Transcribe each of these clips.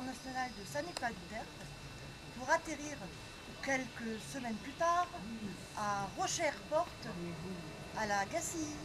international de Saint-Nicolas-du-Tertre pour atterrir quelques semaines plus tard à Rocher-Airport à la Gacilly.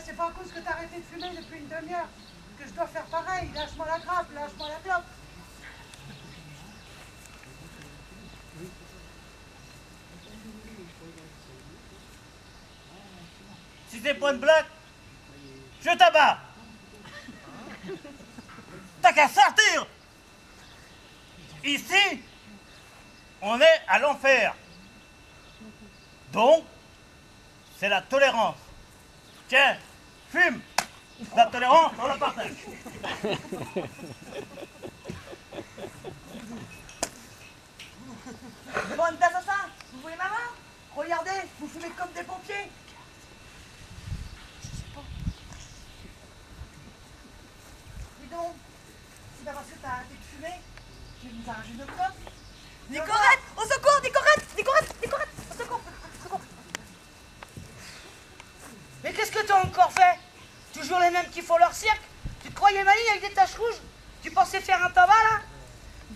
C'est pas à cause que t'as arrêté de fumer depuis une demi-heure que je dois faire pareil. Lâche-moi la grappe, lâche-moi la clope. Si c'est pas une blague, je t'abats. T'as qu'à sortir. Ici, on est à l'enfer. Donc, c'est la tolérance. Tiens, fume. La tolérance, on la partage. Bande d'assassins, vous voulez ma main? Regardez, vous fumez comme des pompiers. Dis donc, c'est pas parce que t'as arrêté de fumer, je vais vous arracher une clope. Nicorette, au secours, Nicorette, au secours. Mais qu'est-ce que t'as encore fait? Toujours les mêmes qui font leur cirque? Tu te croyais maligne avec des taches rouges? Tu pensais faire un tabac là?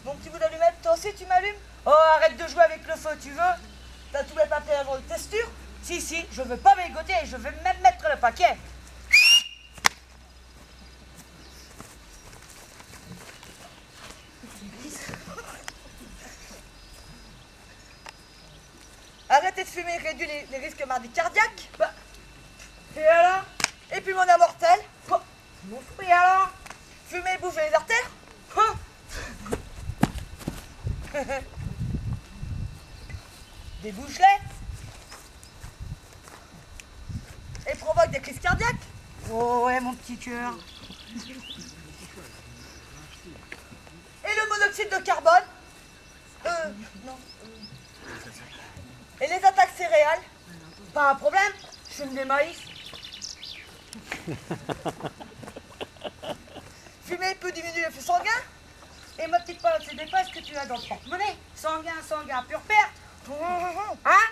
Mon petit bout d'allumette, toi aussi tu m'allumes? Oh, arrête de jouer avec le feu, tu veux? T'as tous les papiers avant de testure? Si, je veux pas m'égoter et je veux même mettre le paquet. Arrêtez de fumer, réduit les risques mardi cardiaques. Bah, et alors? Et puis mon amortel. Oh, mon fruit alors? Fumer, bouffer les artères. Oh. Des bouchelets. Et provoque des crises cardiaques. Oh ouais, mon petit cœur. Et le monoxyde de carbone. Non. Et les attaques céréales. Pas un problème, je fume des maïs. Fumer peut diminuer le flux sanguin. Et ma petite palotte, c'est des passes que tu as dans le porte-monnaie. Sanguin, pure perte. Hein?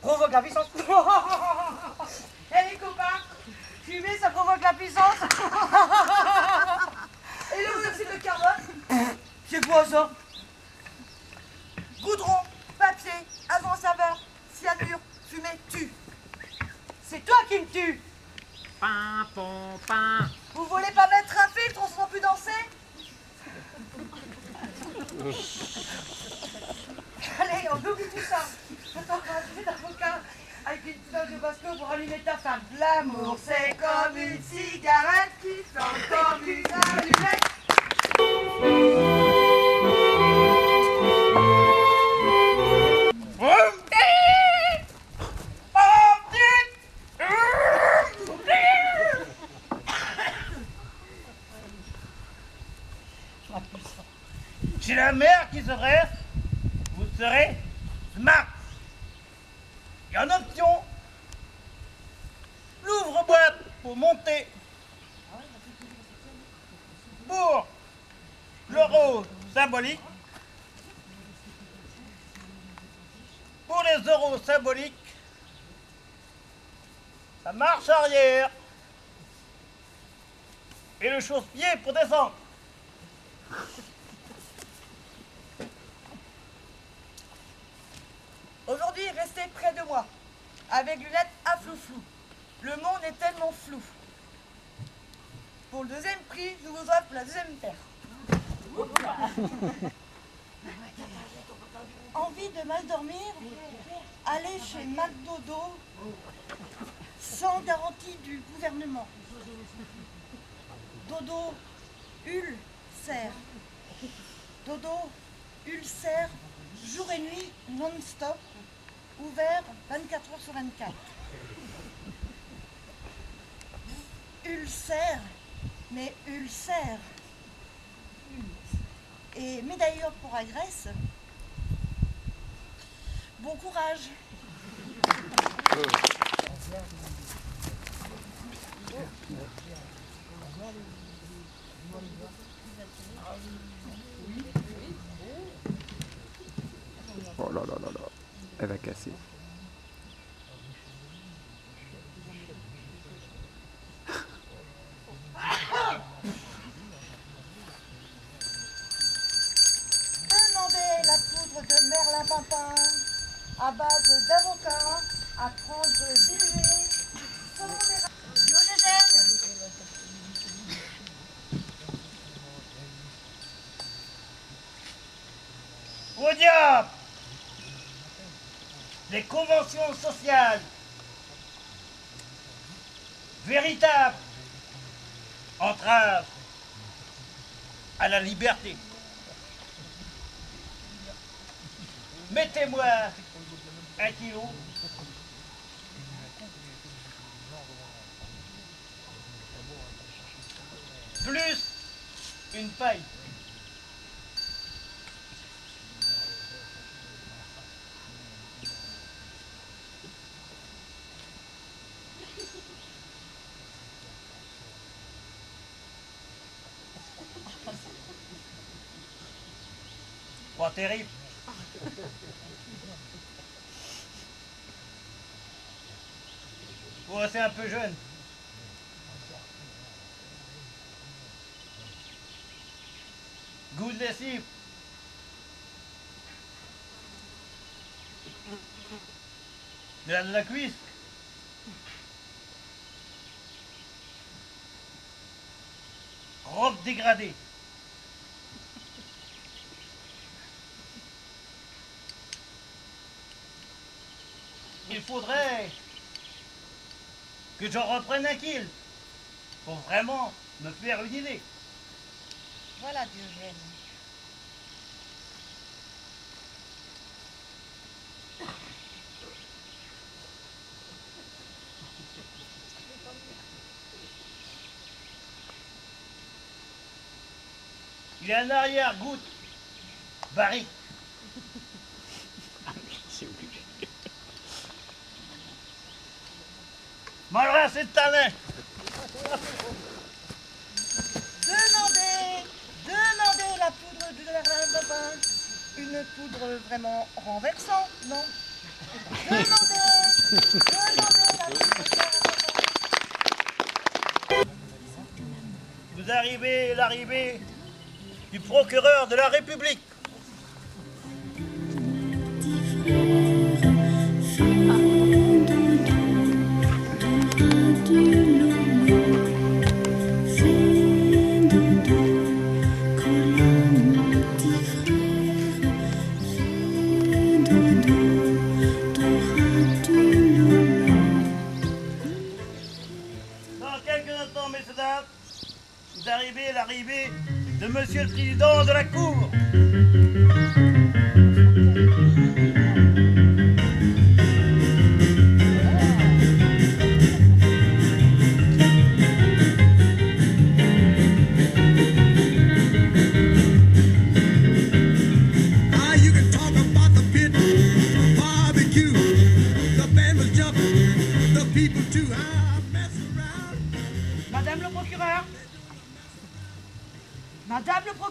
Provoque la puissance. Eh les copains, fumer ça provoque la puissance. Et le monoxyde de carbone. C'est quoi ça? Goudron, papier, avant saveur, cyanure, fumée, tue. C'est toi qui me tues. Pain, pom, pain. Vous voulez pas mettre un filtre, on se sent plus danser? Allez, on oublie tout ça. Je t'en un d'avocat avec une petite dose de basco pour allumer ta femme. L'amour, c'est comme une cigarette qui sent comme une allumette. la mère qui se dresse, vous serez smart. Et en option, l'ouvre-boîte pour monter. Pour l'euro symbolique, pour les euros symboliques, la marche arrière et le chausse-pied pour descendre. Aujourd'hui, restez près de moi, avec lunettes à flou-flou. Le monde est tellement flou. Pour le deuxième prix, je vous offre la deuxième paire. Envie de mal dormir? Allez chez McDodo, sans garantie du gouvernement. Dodo, ulcère. Dodo, ulcère, jour et nuit, non-stop, ouvert 24 heures sur 24. Ulcère, mais ulcère. Et médaille d'or pour Agresse. Bon courage. Oh là là là là, elle va casser. Demandez la poudre de merlin-pimpin à base d'avocat à prendre dilué sans biogégène. Au diable! Les conventions sociales, véritables entraves à la liberté. Mettez-moi 1 kilo. Plus une paille. Pas terrible. Ouais, c'est un peu jeune. Goût de lessive. De la cuisse. Robe dégradée. Il faudrait que j'en reprenne un kill pour vraiment me faire une idée. Voilà Diogène. Il a un arrière-goutte barrique. Malin, c'est de talent. Demandez la poudre de merlin-pimpin. Une poudre vraiment renversante, non? Demandez la poudre de merlin-pimpin. Vous arrivez l'arrivée du procureur de la République. Dans quelques instants, messieurs dames, vous arrivez l'arrivée de Monsieur le Président de la Cour.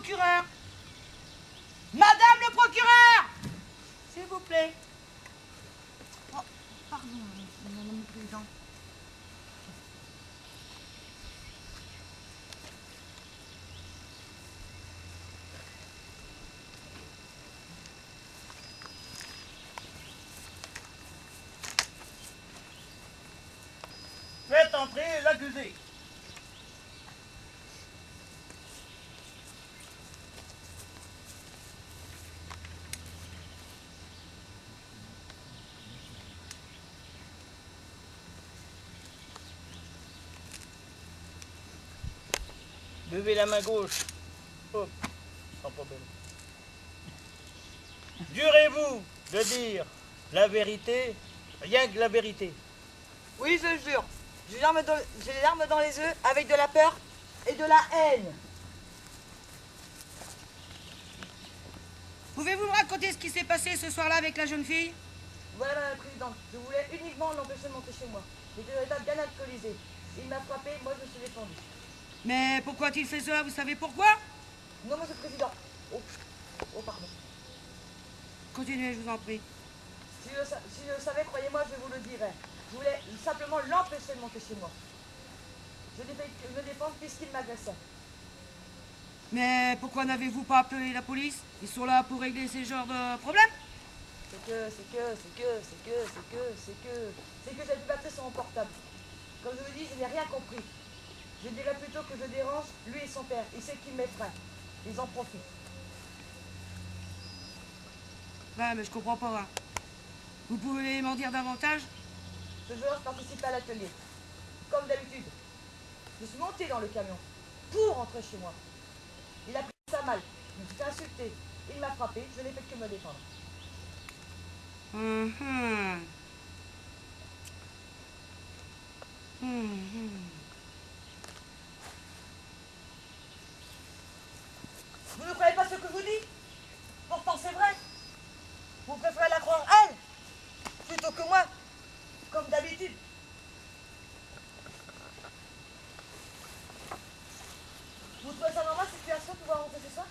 procureur. Madame le procureur, s'il vous plaît. Oh, pardon, madame le président. Faites entrer l'accusé. Levez la main gauche. Hop, sans problème. Jurez-vous de dire la vérité, rien que la vérité. Oui, je jure. J'ai les larmes dans les yeux avec de la peur et de la haine. Pouvez-vous me raconter ce qui s'est passé ce soir-là avec la jeune fille? Voilà, madame la présidente. Je voulais uniquement l'empêcher de monter chez moi. J'étais dans l'état bien alcoolisé. Il m'a frappé, moi je me suis défendu. Mais pourquoi a-t-il fait cela? Vous savez pourquoi? Non, monsieur le président. Oh, pardon. Continuez, je vous en prie. Si je le savais, croyez-moi, je vous le dirais. Je voulais simplement l'empêcher de monter chez moi. Je n'ai fait que me défendre puisqu'il m'agressait. Mais pourquoi n'avez-vous pas appelé la police? Ils sont là pour régler ces genres de problèmes. C'est que j'avais pu battre sur mon portable. Comme je vous dis, je n'ai rien compris. Je dirais plutôt que je dérange lui et son père. Il sait qu'il m'effraie. Ils en profitent. Ouais, mais je comprends pas. Hein. Vous pouvez m'en dire davantage? Ce jour, je participe à l'atelier. Comme d'habitude. Je suis montée dans le camion pour rentrer chez moi. Il a pris ça mal. Je me suis fait insulter. Il m'a frappé. Je n'ai fait que me défendre. Vous ne croyez pas ce que je vous dis? Pourtant, c'est vrai. Vous préférez la croire elle plutôt que moi, comme d'habitude. Vous trouvez ça normal, cette situation, de pouvoir rentrer ce soir?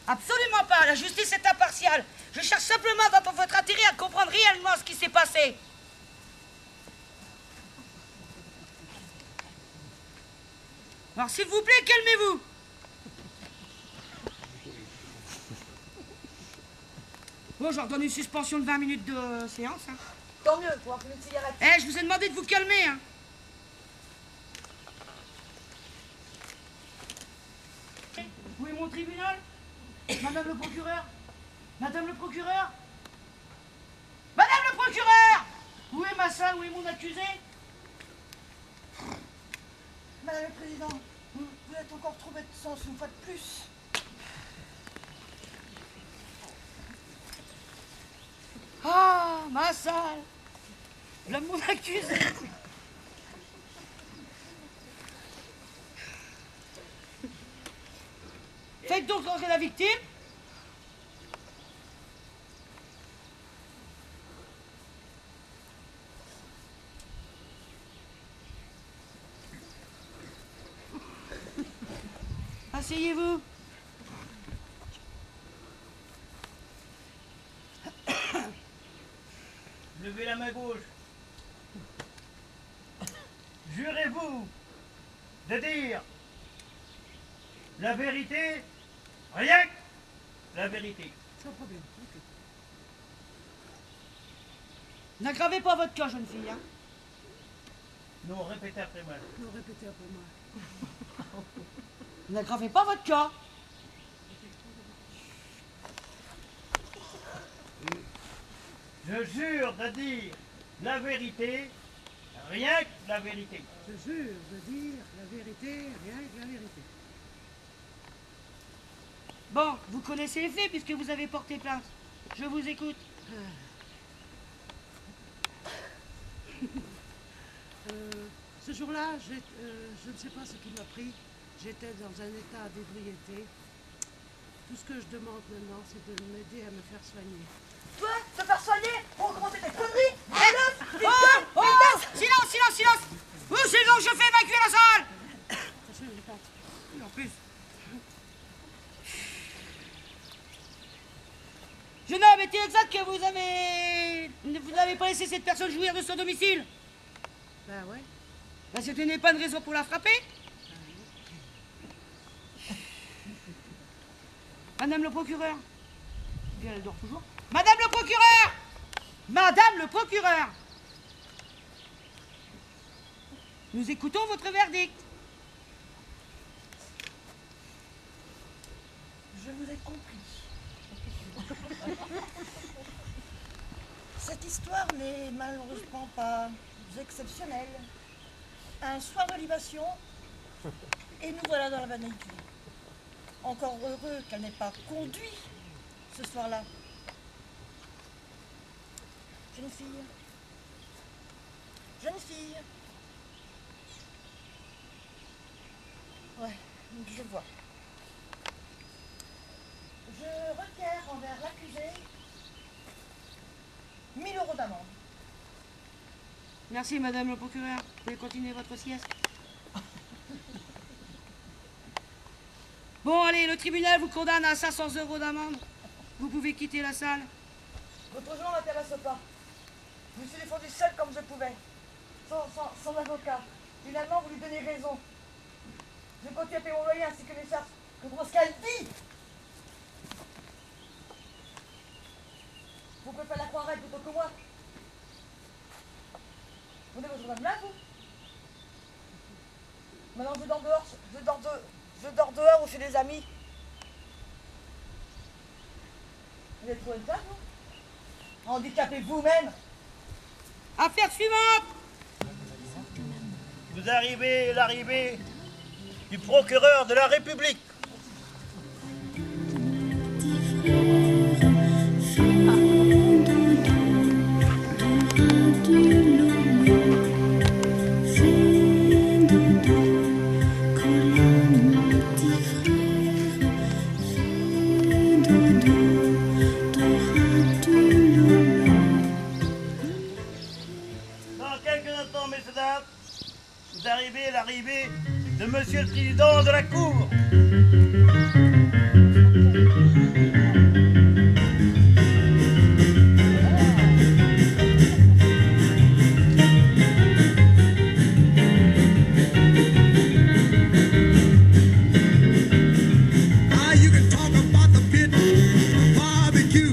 Absolument pas. La justice est impartiale. Je cherche simplement votre intérêt à comprendre réellement ce qui s'est passé. Alors, s'il vous plaît, calmez-vous. Bon, je leur donne une suspension de 20 minutes de séance. Hein. Tant mieux, pour fumer une cigarette. Eh, je vous ai demandé de vous calmer. Hein. Où est mon tribunal? Madame le procureur? Madame le procureur? Madame le procureur! Où est ma salle? Où est mon accusé? Madame le Président, vous êtes encore trop bête de sens une fois de plus. Ah, ma salle! Là, mon accusé! Faites donc rentrer la victime. Asseyez-vous. Levez la main gauche. Jurez-vous de dire la vérité, rien que la vérité. Sans problème. Okay. N'aggravez pas votre cas, jeune fille. Hein. Non, répétez après moi. Non, répétez après moi. N'aggravez pas votre cas. Je jure de dire la vérité, rien que la vérité. Je jure de dire la vérité, rien que la vérité. Bon, vous connaissez les faits puisque vous avez porté plainte. Je vous écoute. Ce jour-là, je ne sais pas ce qui m'a pris. J'étais dans un état d'ébriété. Tout ce que je demande maintenant, c'est de m'aider à me faire soigner. Toi, te faire soigner pour commencer tes conneries? Oh, silence, silence, silence. Où c'est donc je fais évacuer la salle? Attention, je tente. En plus, Jeune homme, est-il exact que vous n'avez pas laissé cette personne jouir de son domicile? Ben ouais. Ben, ce n'est pas une raison pour la frapper. Madame le procureur. Bien, elle dort toujours. Madame le procureur! Madame le procureur! Nous écoutons votre verdict. Je vous ai compris. Cette histoire n'est malheureusement pas exceptionnelle. Un soir de libation, et nous voilà dans la banalité. Encore heureux qu'elle n'ait pas conduit ce soir-là. Jeune fille. Jeune fille. Ouais, je vois. Je requiers envers l'accusé 1000 € d'amende. Merci, madame le procureur. Vous pouvez continuer votre sieste. Bon, allez, le tribunal vous condamne à 500 € d'amende. Vous pouvez quitter la salle. Votre jeu ne m'intéresse pas. Je me suis défendu seul comme je pouvais. Sans avocat. Finalement, vous lui donnez raison. Je continue à payer mon loyer ainsi que mes charges. Contre ce qu'elle dit. Vous pouvez pas la croire elle plutôt que moi. Vous avez votre femme là, vous? Maintenant, je dors dehors. Je dors dehors ou chez des amis. Vous avez trouvé une femme, vous? Handicapez vous-même. Affaire suivante. Vous arrivez l'arrivée du procureur de la République. Dans quelques instants, messieurs, dames, vous arrivez l'arrivée de Monsieur le Président de la Cour. Ah, you can talk about the pit, barbecue,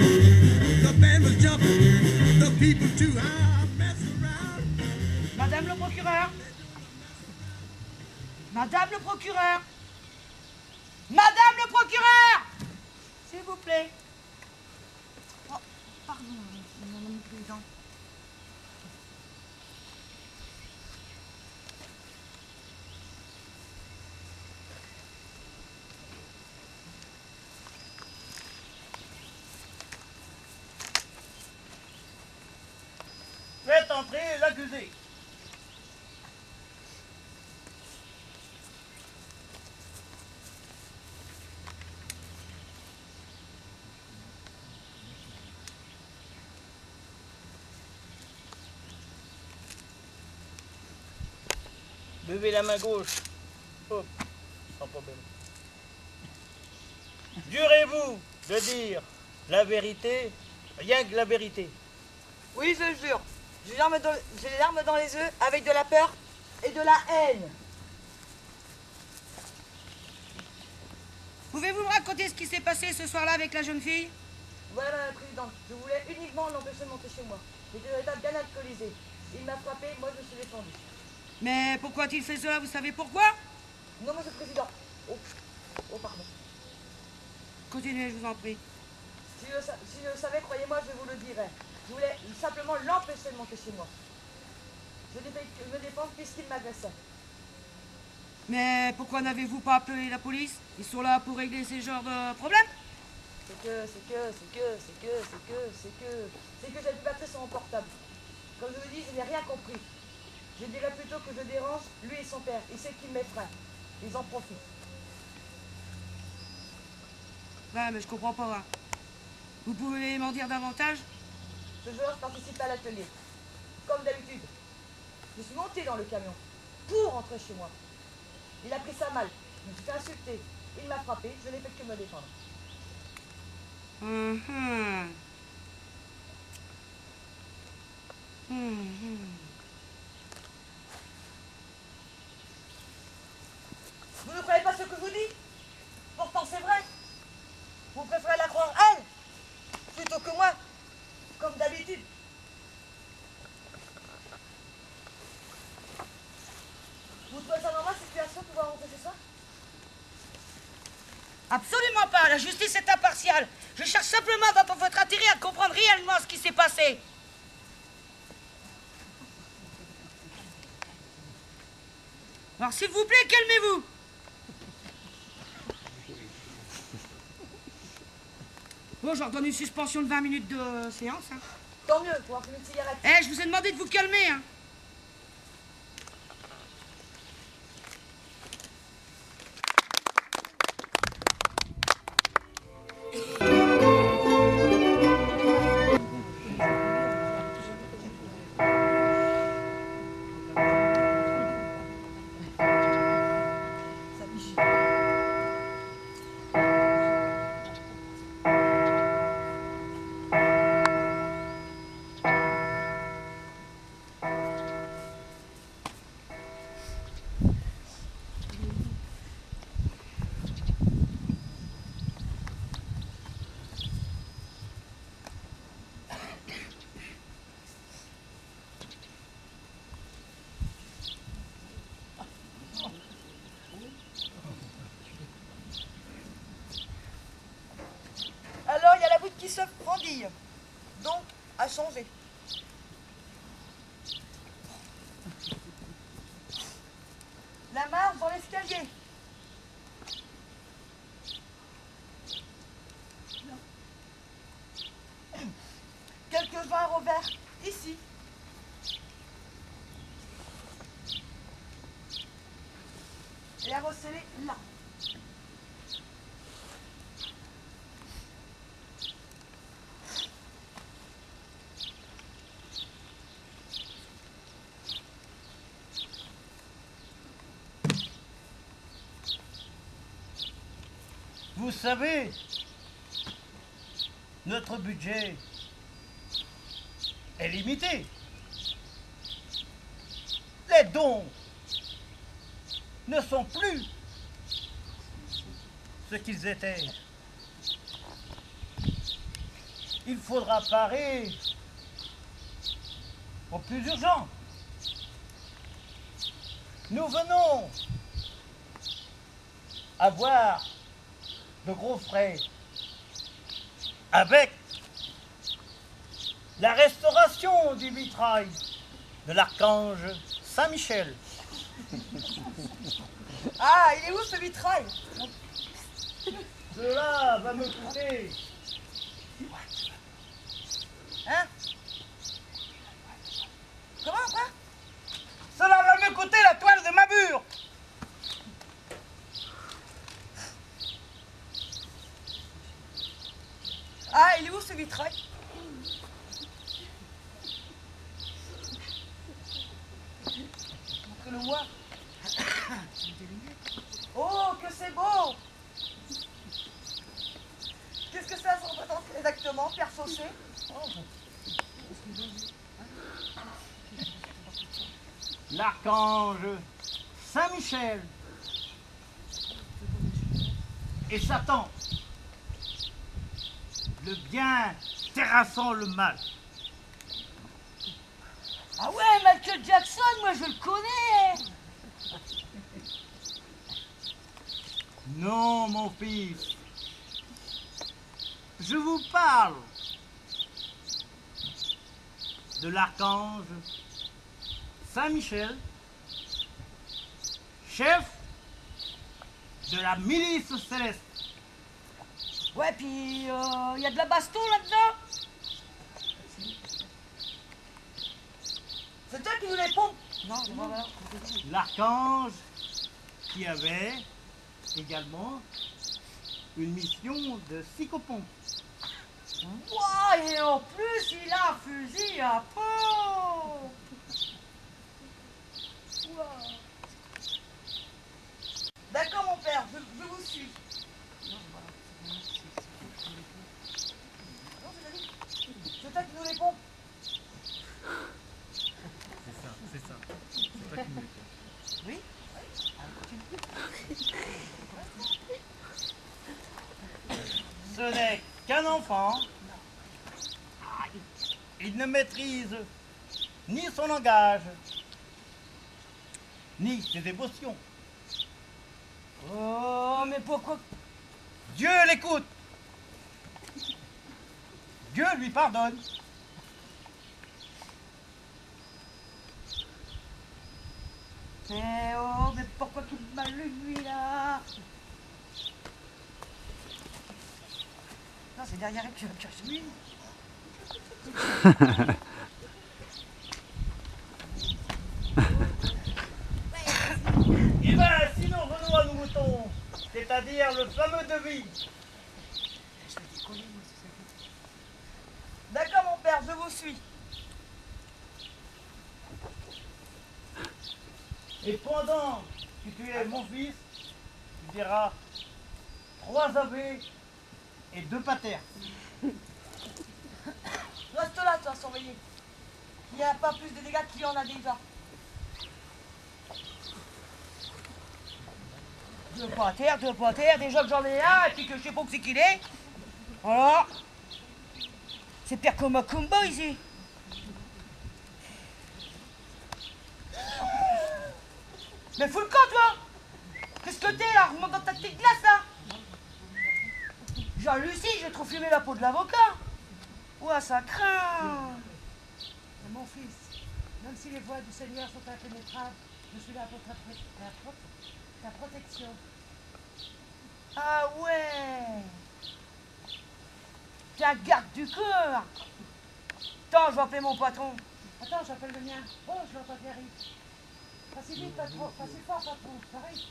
the band was jumping, the people too. I mess around. Madame le procureur. Madame le procureur. Madame le procureur. S'il vous plaît. Oh, pardon, madame le président. Faites entrer l'accusé. Levez la main gauche. Hop, sans problème. Jurez-vous de dire la vérité, rien que la vérité. Oui, je jure. J'ai les larmes dans les yeux avec de la peur et de la haine. Pouvez-vous me raconter ce qui s'est passé ce soir-là avec la jeune fille? Voilà, madame la présidente. Je voulais uniquement l'empêcher de monter chez moi. J'étais dans l'état bien alcoolisé. Il m'a frappé, moi je me suis défendu. Mais pourquoi a-t-il fait cela? Vous savez pourquoi? Non, monsieur le président. Oh, pardon. Continuez, je vous en prie. Si je le savais, croyez-moi, je vous le dirais. Je voulais simplement l'empêcher de monter chez moi. Je devais me défendre puisqu'il m'agressait. Mais pourquoi n'avez-vous pas appelé la police? Ils sont là pour régler ces genres de problèmes. C'est que j'ai pu battre sur mon portable. Comme je vous dis, je n'ai rien compris. Je dirais plutôt que je dérange lui et son père. Il sait qu'il m'effraie. Ils en profitent. Ouais, mais je comprends pas. Hein. Vous pouvez m'en dire davantage? Ce jour-là, je participais à l'atelier. Comme d'habitude. Je suis montée dans le camion pour rentrer chez moi. Il a pris ça mal. Je me suis fait insulter. Il m'a frappé. Je n'ai fait que me défendre. Mhm. Mhm. Vous ne croyez pas ce que je vous dis? Pourtant c'est vrai. Vous préférez la croire elle plutôt que moi, comme d'habitude. Vous trouvez ça normal, cette situation, de pouvoir rentrer chez soi? Absolument pas, la justice est impartiale. Je cherche simplement dans votre intérêt à comprendre réellement ce qui s'est passé. Alors s'il vous plaît, calmez-vous. Bon, j'ordonne une suspension de 20 minutes de séance. Hein. Tant mieux, pour fumer une cigarette. Eh, je vous ai demandé de vous calmer. Hein. Alors, il y a la voûte qui se brandille. Donc, à changer. La marche dans l'escalier. Quelques verres au vert, ici. Et à recéler là. Vous savez, notre budget est limité. Les dons ne sont plus ce qu'ils étaient. Il faudra parer au plus urgent. Nous venons avoir de gros frais avec la restauration du vitrail de l'archange Saint-Michel. Ah, il est où ce vitrail? Cela va me coûter. Hein? Comment, quoi? Cela va me coûter la toile de ma bure. Ah, il est où ce vitrail? Montrez-le-moi. Oh, que c'est beau! Qu'est-ce que ça représente exactement, Père Saucé? L'archange Saint-Michel et Satan, le bien terrassant le mal. Ah ouais, Michael Jackson, moi je le connais. Non, mon fils, je vous parle de l'archange Saint-Michel, chef de la milice céleste. Ouais, puis il y a de la baston là-dedans. C'est toi qui nous les pompes? Non, voilà. L'archange qui avait également une mission de psychopompe. Ouah, et en plus, il a un fusil à pompe. D'accord, mon père, je vous suis. Ce n'est qu'un enfant. Il ne maîtrise ni son langage, ni ses émotions. Oh, mais pourquoi? Dieu l'écoute. Dieu lui pardonne. Mais oh, mais pourquoi qu'il m'allume lui là? Non, c'est derrière elle que je vais me chercher lui. Eh ben, sinon venons à nos moutons, c'est-à-dire le fameux devis. D'accord, mon père, je vous suis. Et pendant que tu es mon fils, tu diras 3 Ave et 2 Pater. Reste là, toi, surveiller. Il n'y a pas plus de dégâts qu'il y en a déjà. Deux Pater, déjà que j'en ai un, et puis que je sais pas où c'est qu'il est. Alors, c'est pire que Macumba ici. Mais fous le camp, toi! Qu'est-ce que t'es là? Remonte dans ta petite glace là! Jean-Lucie, j'ai trop fumé la peau de l'avocat! Ouah, ça craint! Mais mon fils, même si les voies du Seigneur sont impénétrables, je suis là pour ta protection. Ah ouais! T'es un garde du corps! Attends, je vais appeler mon patron. Attends, j'appelle le mien. Oh, je l'entends bien rire. Pas si vite, pas trop, pas si fort, pas trop. Pareil.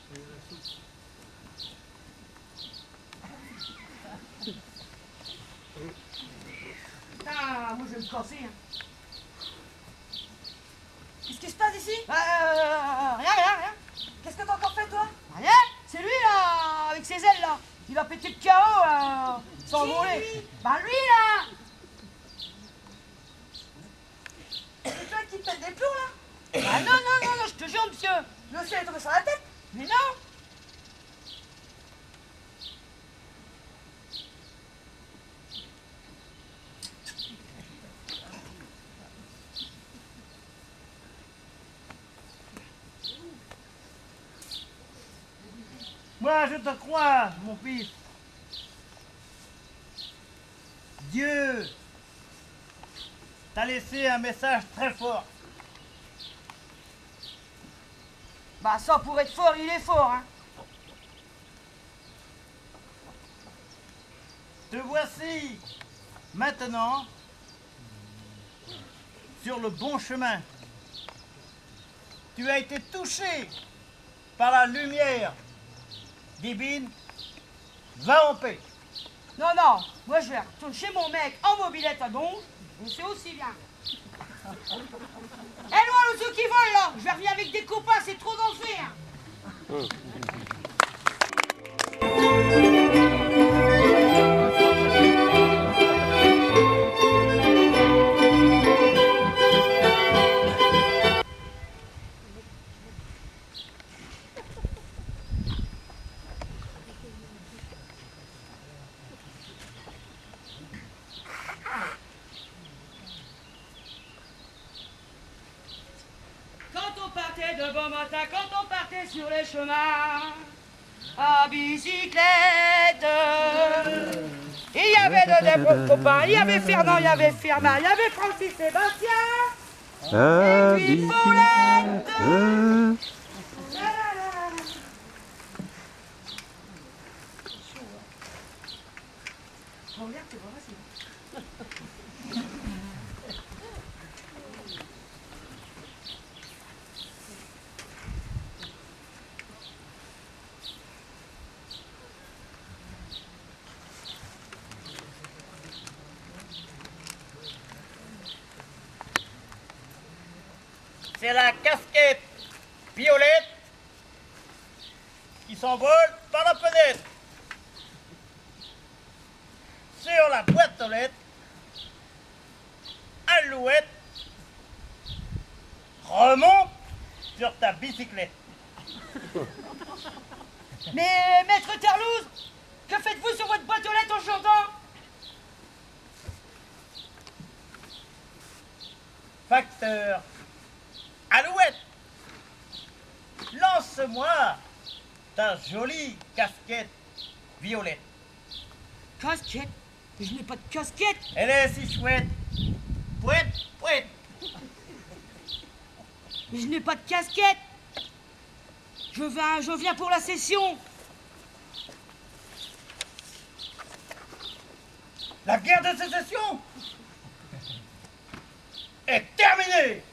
Ah, moi je vais me casser. Hein. Qu'est-ce qui se passe ici? Rien. Qu'est-ce que t'as encore fait, toi? Rien? C'est lui là, avec ses ailes là. Il a pété le chaos sans Qui, voler. lui? Bah lui là! C'est toi qui pète des plombs, là? Ah non, je te jure, monsieur. Le ciel est tombé sur la tête? Mais non! Moi, je te crois, mon fils. Dieu t'a laissé un message très fort. Bah ça, pour être fort, il est fort, hein. Te voici maintenant sur le bon chemin. Tu as été touché par la lumière divine. Va en paix. Non, moi je vais retourner chez mon mec en mobilette à Donge, et c'est aussi bien. Eh loin, ceux qui volent là, je vais revenir avec des copains, c'est trop d'enfer. Quand on partait de bon matin, quand on partait sur les chemins, à bicyclette, il y avait de copains, il y avait Fernand, il y avait Firmin, il y avait Francis Sébastien, et puis Paulette. La, la, la. Bon, regarde, c'est pas facile. C'est la casquette violette qui s'envole par la fenêtre. Sur la boîte aux lettres, Alouette remonte sur ta bicyclette. Mais maître Terlouze, que faites-vous sur votre boîte aux lettres en chantant? Facteur Alouette, lance-moi ta jolie casquette violette. Casquette? Mais je n'ai pas de casquette. Elle est si chouette. Pouette, pouette. Mais je n'ai pas de casquette. Je viens pour la session. La guerre de sécession est terminée.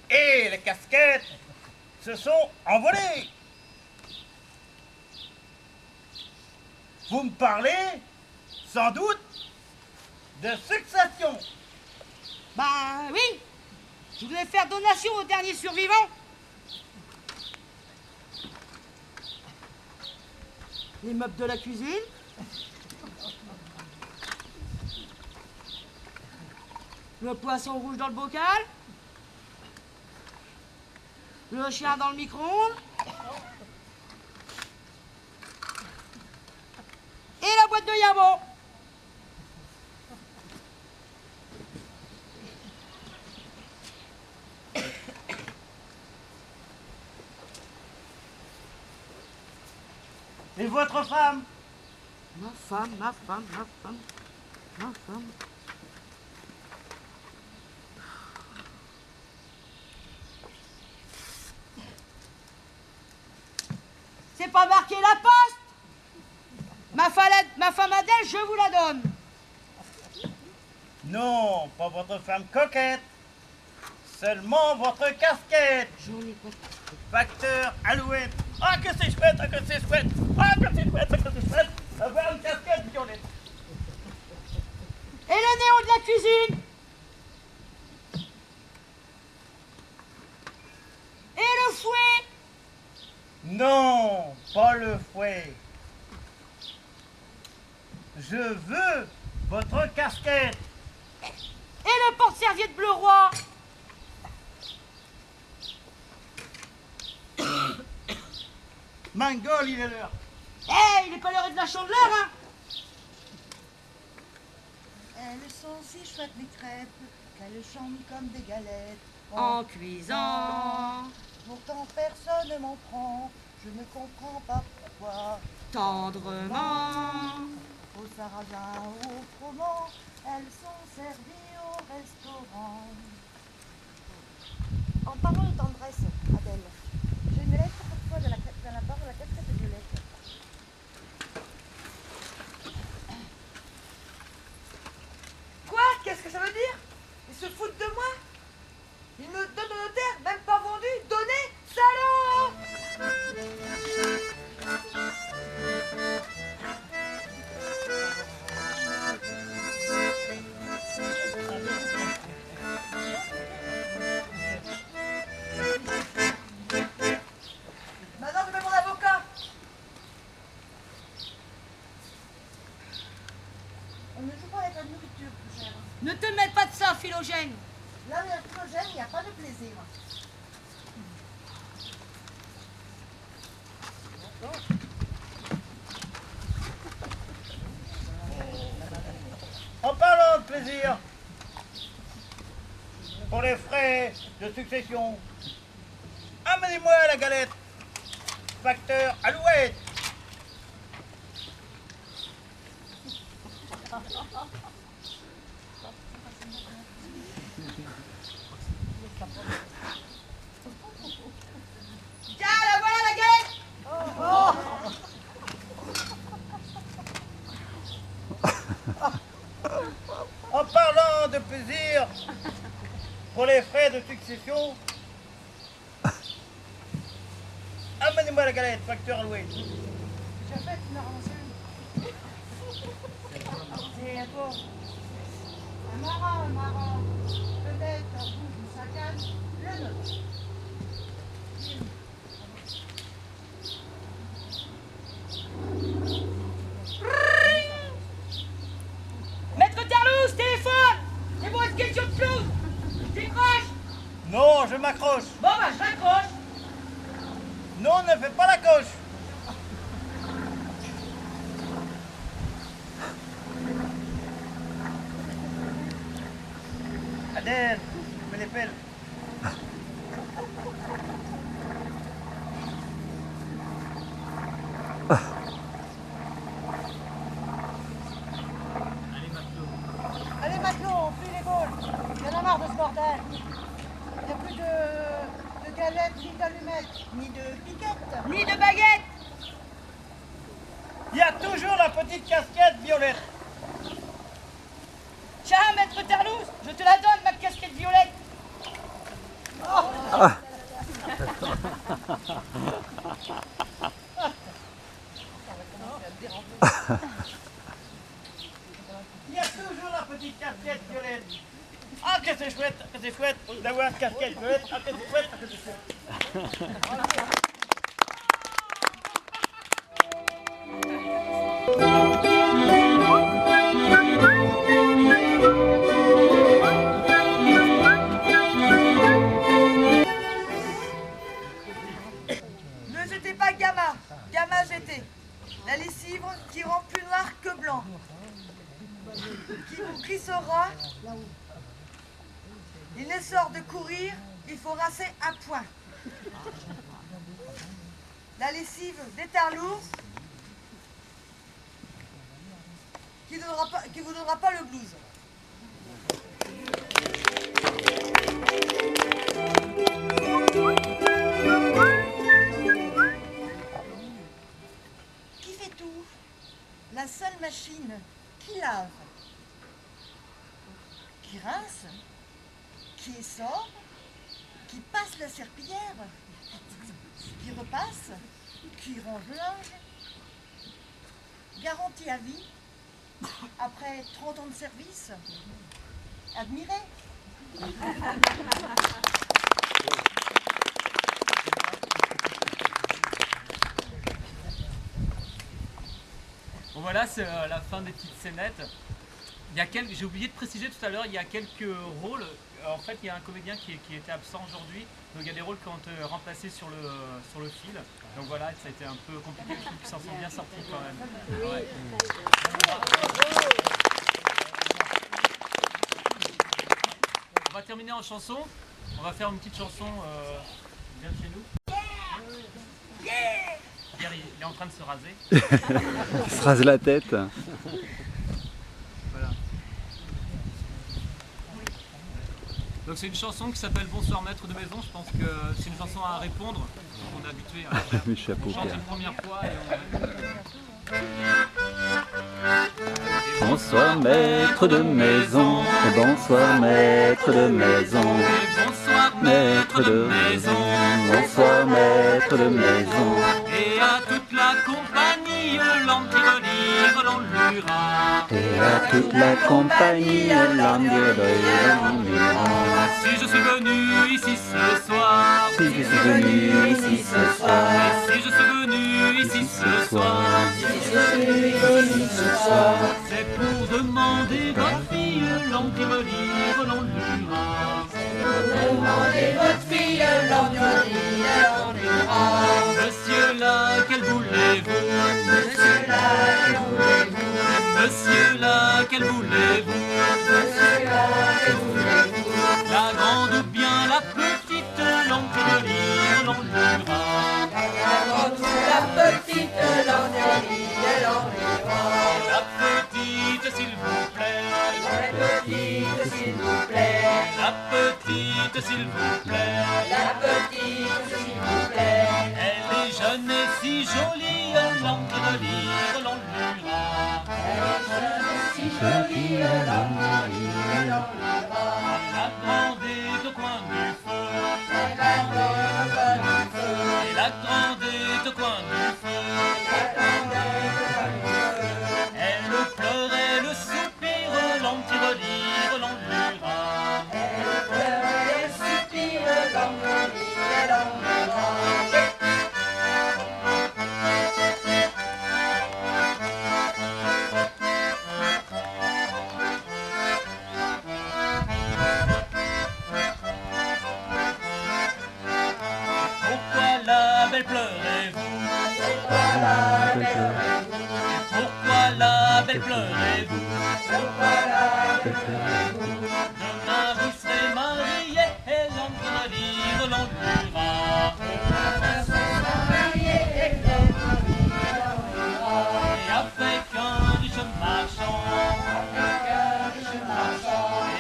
Et les casquettes se sont envolées. Vous me parlez, sans doute, de succession. Bah oui. Je voulais faire donation au dernier survivant. Les meubles de la cuisine. Le poisson rouge dans le bocal. Le chien dans le micro-ondes. Et la boîte de Yabo. Et votre femme? Ma femme. C'est pas marqué la poste. Ma femme Adèle, je vous la donne. Non, pas votre femme coquette. Seulement votre casquette. J'en ai pas. Facteur Alouette. Ah que c'est chouette, ah que c'est chouette. Ah que c'est chouette, ah que c'est chouette. Avoir une casquette violette. Et le néon de la cuisine. Et le fouet. Non, pas le fouet. Je veux votre casquette. Et le porte-serviette bleu roi. Mangol, il est l'heure. Eh, il est pas l'heure de la chandeleur, hein. Elles sont si chouettes les crêpes qu'elles chantent comme des galettes. En cuisant Pourtant personne ne m'en prend. Je ne comprends pas pourquoi. tendrement. Au sarrasin ou au froment, elles sont servies au restaurant. En parlant de tendresse, Adèle, j'ai une lettre pour toi de la part de la casquette violette. Quoi? Qu'est-ce que ça veut dire? Ils se foutent de moi? Ils me donnent le notaire, même pas vendu, donné, salaud! Maintenant, je mets mon avocat. On ne joue pas avec la nourriture, plus cher. Ne te mêle pas de ça, Philogène. Là où il y a le philogène, il n'y a pas de plaisir. En parlant de plaisir, pour les frais de succession, amenez-moi la galette. Facteur Alouette. Tiens, la voilà la galette. En parlant de plaisir, pour les frais de succession, amenez-moi la galette, facteur Alouette. J'ai fait une avancée. C'est bon. Un marin. Peut-être un bout de sacane, le nôtre. Maître Terlousse, téléphone. C'est bon, une question de flouze. Décroche. Non, je m'accroche. Bon, bah, je raccroche. Non, ne fais pas la coche. Adèle, des pelles. Allez, matelot. Allez, matelot, on plie les boules. Il y en a marre de ce bordel. Il n'y a plus de galettes, ni d'allumettes, ni de piquettes. Ni de baguette. Il y a toujours la petite casquette violette. Tiens, maître Terlouze, je te la donne, ma casquette violette. Il y a toujours la petite casquette violette. Ah, que c'est chouette d'avoir une casquette violette. Ah, que c'est chouette, ah, que c'est chouette. Ne jetez pas Gamma, Gamma jetez. La lessive qui rend plus noir que blanc. Qui vous crissera. Il ne sort de courir, il faut rincer à point. La lessive d'Éterlours qui vous donnera pas le blues. Qui fait tout? La seule machine qui lave, qui rince, qui essore, qui passe la serpillière, qui repasse, qui range le linge. Garantie à vie, après 30 ans de service. Admirez. Bon voilà, c'est la fin des petites scénettes. J'ai oublié de préciser tout à l'heure, il y a quelques rôles. En fait, il y a un comédien qui était absent aujourd'hui. Donc il y a des rôles qui ont été remplacés sur le fil. Donc voilà, ça a été un peu compliqué, je trouve qu'ils s'en sont bien sortis quand même. Ouais. On va terminer en chanson. On va faire une petite chanson bien de chez nous. Pierre, il est en train de se raser. Il se rase la tête. Voilà. Donc c'est une chanson qui s'appelle Bonsoir maître de maison. Je pense que c'est une chanson à répondre. On est habitué à la faire. Le chapeau, On chante Pierre. une première fois et Bonsoir maître de maison, et bonsoir maître de maison, bonsoir maître de maison, bonsoir maître de maison. et à toute la compagnie, l'entirolire, l'enlura. Et à toute la compagnie, Si je suis venu ici ce soir, si je suis venu ici ce soir, si je suis venu ici ce soir, c'est pour demander votre fille, l'entirolire, l'enlura. Monsieur là, quel voulez-vous? Monsieur là, quel voulez-vous? La grande ou bien la petite, l'entirolire, l'enlura. La petite, s'il vous plaît. La petite, s'il vous plaît. Elle est jeune et si jolie, l'entirolire, l'enlura. La grande est au coin du feu. Et la grande est au coin du feu. Elle pleurait le soupir, l'entirolire, l'enlura. Pourquoi la belle pleurez-vous? Pourquoi la belle pleurez-vous? Demain vous serez mariés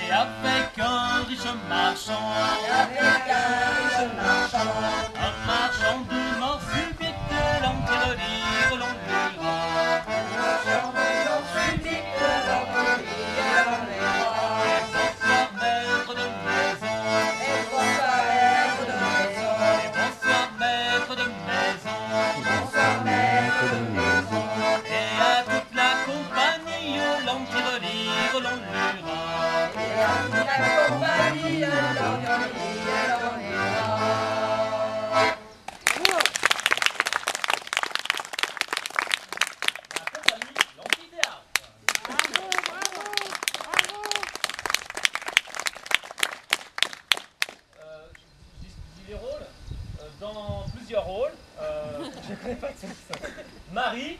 Et avec un riche marchand, et avec un riche marchand, un marchand de mort subite, l'enterre-lire, l'on lira. Bonsoir maître de maison, bonsoir maître de maison, et à toute la compagnie, l'enterre-lire, l'on lira. Je dis les rôles, dans plusieurs rôles. Je connais pas ça. Marie,